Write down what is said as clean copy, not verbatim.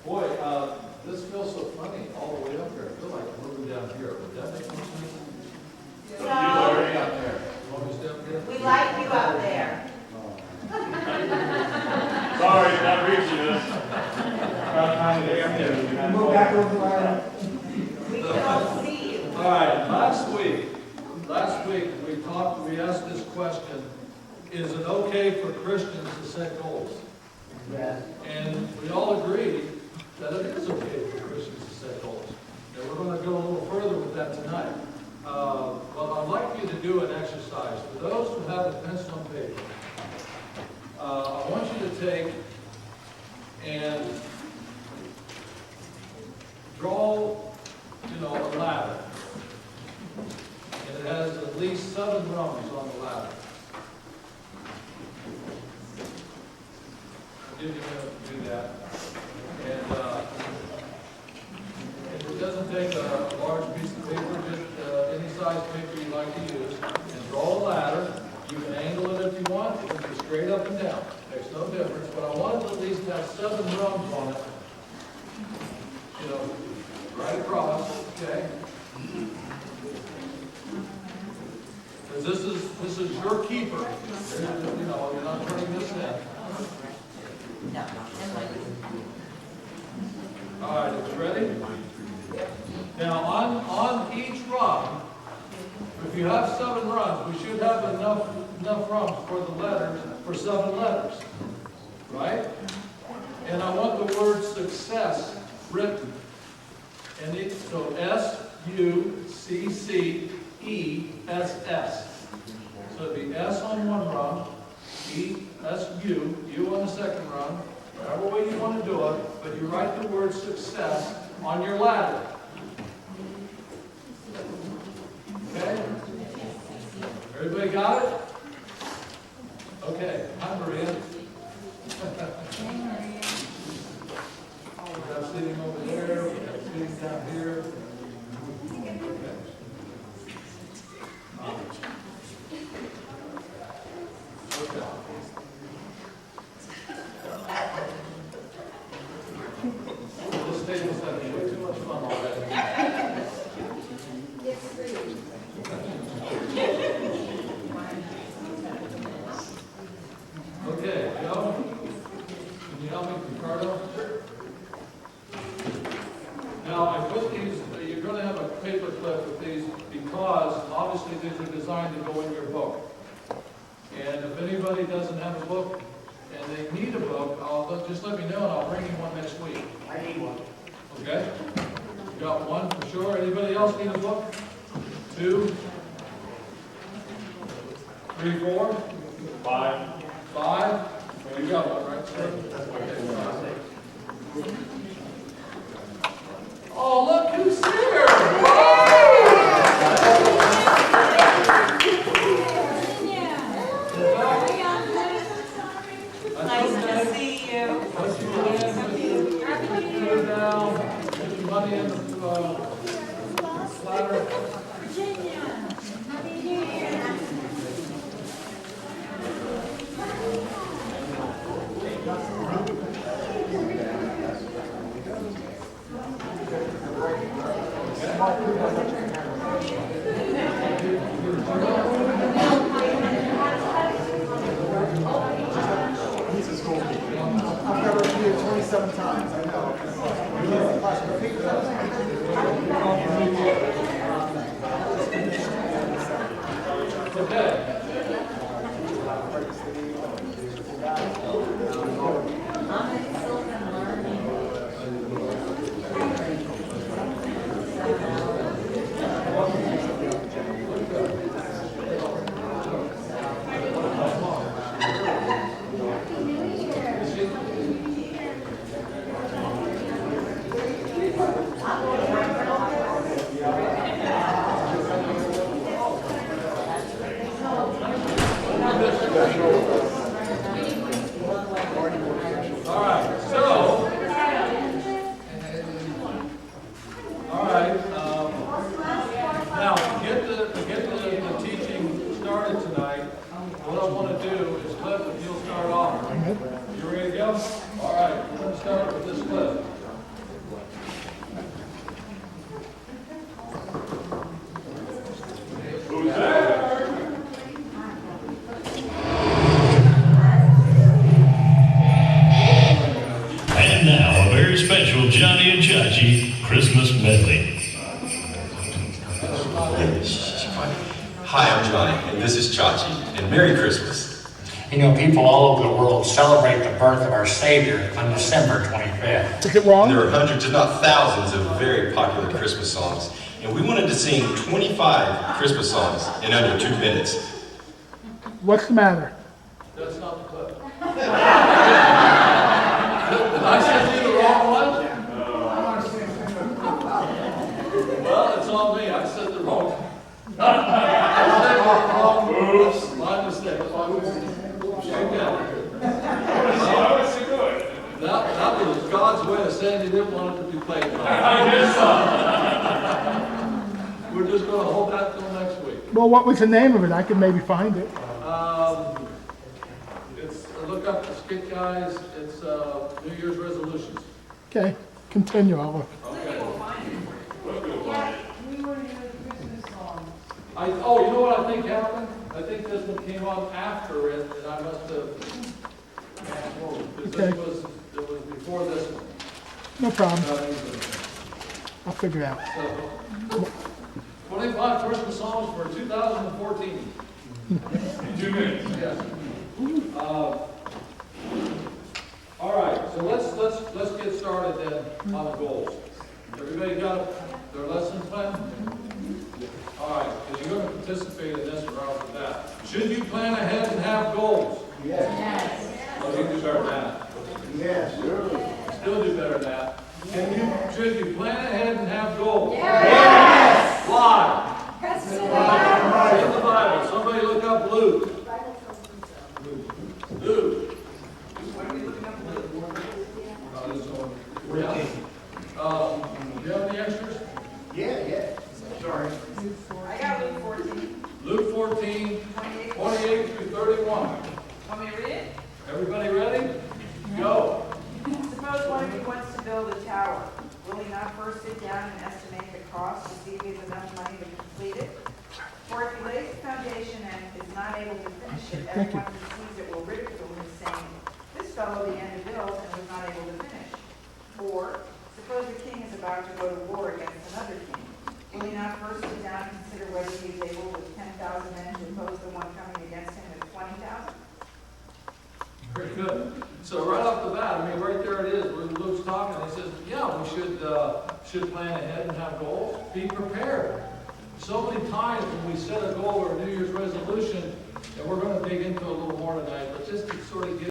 Boy, this feels so funny all the way up there. I feel like moving down here. Would that make more sense? So, Way up there. You want me to stay up here? we like you up there. Sorry, not reaching us. Move back over the line. We don't see you. All right, last week we asked this question, is it okay for Christians to set goals? Yes. And we all agreed that it is okay for Christians to set goals. And we're going to go a little further with that tonight. But I'd like you to do an exercise. For those who have a pencil and paper, I want you to take and draw, a ladder. And it has at least 7 rungs on the ladder. I'll give you a minute to do that. And it doesn't take a large piece of paper, just any size paper you like to use. And draw a ladder. You can angle it if you want. It can be straight up and down. Makes no difference. But I want it to at least have 7 rungs on it. Right across. Okay. Because this is your keeper. You're not turning this in. No. All right, it's ready? Now, on each rung, if you have 7 rungs, we should have enough rungs for the letters, for 7 letters. Right? And I want the word success written. And so S-U-C-C-E-S-S. So it'd be S on one rung, E-S-U, U on the second rung, whatever way you want to do it, but you write the word success on your ladder. Okay? Everybody got it? Okay. Hi, Maria. We have sitting over there, we have sitting down here. Okay. This table's having way too much fun already. Okay, Joe, can you help me, Ricardo? Now, I put these, you're going to have a paper clip with these because obviously these are designed to go in your book. And if anybody doesn't have a book and they need a book, just let me know and I'll bring you one next week. I need one. Okay? You got one for sure. Anybody else need a book? 2, 3, 4, 5. 5. You got one, right, sir? Okay, 5. Oh, look who's here! Nice to see you. Put your hands down, put your money in the platter. Okay. Hi, I'm Johnny, and this is Chachi, and Merry Christmas. You know, people all over the world celebrate the birth of our Savior on December 25th. Is it wrong? There are hundreds, if not thousands, of very popular Christmas songs, and we wanted to sing 25 Christmas songs in under 2 minutes. What's the matter? That's not the clip. Did I send you the wrong one? Well, it's on me, I said the wrong. I said the wrong. Oops, my mistake. Okay. That was God's way of saying he didn't want it to be played. We're just gonna hold that till next week. Well, what was the name of it? I could maybe find it. It's, look up the skit guys, it's, New Year's resolutions. Okay, continue. I'll look. Okay. We were in the Christmas song. Oh, you know what I think happened? I think this one came on after it, and I must have, because Okay. it was before this one. No problem. Not even. I'll figure it out. So, 25 Christmas songs for 2014. 2 minutes. Yes. All right, so let's get started then on the goals. Everybody got their lesson plan? All right, because you're going to participate in this right off the bat. Should you plan ahead and have goals? Yes. Oh, you do better than that. Yes. Still do better than that. Should you plan ahead and have goals? Yes. Why? That's the In the Bible. Somebody look up Luke. Luke. Yeah. Do you have any extras? I got Luke 14. Luke 14, 28 through 31. Want me to read it? Everybody ready? Go. Suppose one of you wants to build a tower. Will he not first sit down and estimate the cost to see if he has enough money to complete it? For if he lays the foundation and is not able to finish it, Thank you. everyone who sees it will ridicule him, saying, "This fellow began to build and was not able to finish." Or, suppose a king is about to go to war against another king. Will he not first sit down and consider whether he is able with 10,000 men to oppose the one coming against him with 20,000? Very good. So right off the bat, I mean, right there it is, where Luke's talking, he says, yeah, we should plan ahead and have goals. Be prepared. So many times when we set a goal or a New Year's resolution, and we're going to dig into it a little more tonight, but just to sort of get